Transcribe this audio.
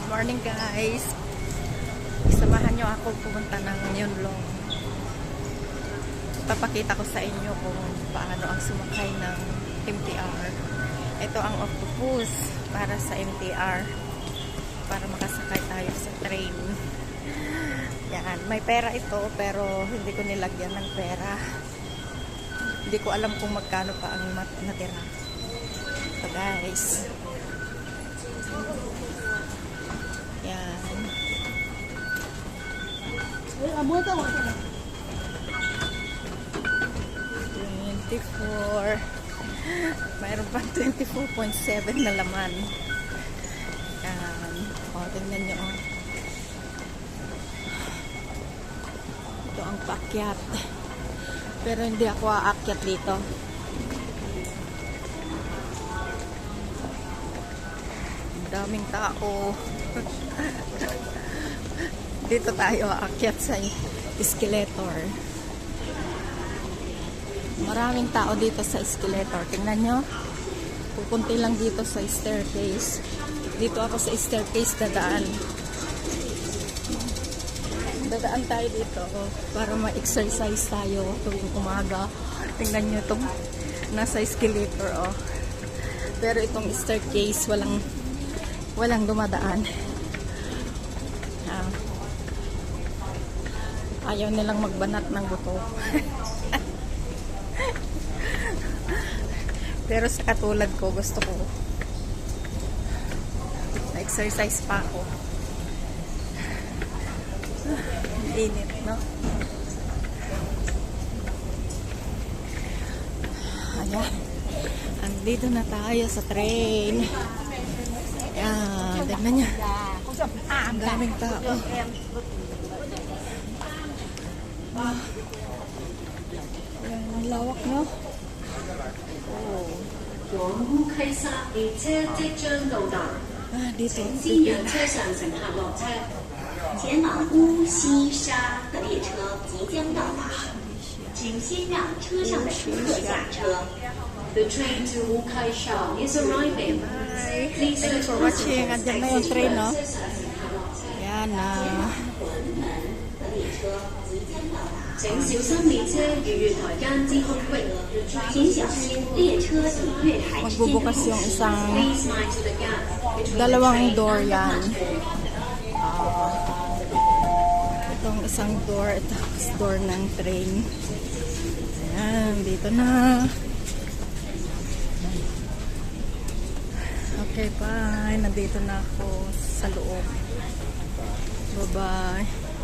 Morning guys. Samahan nyo ako pumunta ng Yunlong. Papakita ko sa inyo kung paano ang sumakay ng MTR. Ito ang octopus para sa MTR. Para makasakay tayo sa train. Yan. May pera ito pero hindi ko nilagyan ng pera. Hindi ko alam kung magkano pa ang natira. So guys. Yan. 24. Mayroon pang 24.7 na laman. Yan. O, tingnan nyo. Ito ang paakyat. Pero hindi ako aakyat dito. Ang daming tao. Dito tayo aakyat sa escalator. Maraming tao dito sa escalator. Tingnan nyo. Pupunti lang dito sa staircase. Dito ako sa staircase dadaan. Dadaan tayo dito para ma-exercise tayo tuwing umaga. Tingnan nyo itong nasa escalator. Oh. Pero itong staircase walang dumadaan. Ayaw nilang magbanat ng buto. Pero sa katulad ko, gusto ko na-exercise pa ako. Init, no? Ayan. Andito na tayo sa train. Ayan. Tignan niya. Ang daming tao. Ayan, ang lawak, no? Oh. 往烏溪沙列車即將到達， Dito. 請先讓車上乘客落車。前往烏溪沙的列車即將到達，請先讓車上的乘客下車。The train to Wukaisha is arriving. Please Thanks for watching. Andyan na yung train, no? Yan na. 請小心列車與月台間之空隙，請小心列車與月台之間。 Magbubukas yung isang Please mind to the gap between dalawang door yan. Itong isang door, tapos door ng train. Ayan, dito na. Okay, bye. Nandito na ako sa loob. Bye-bye.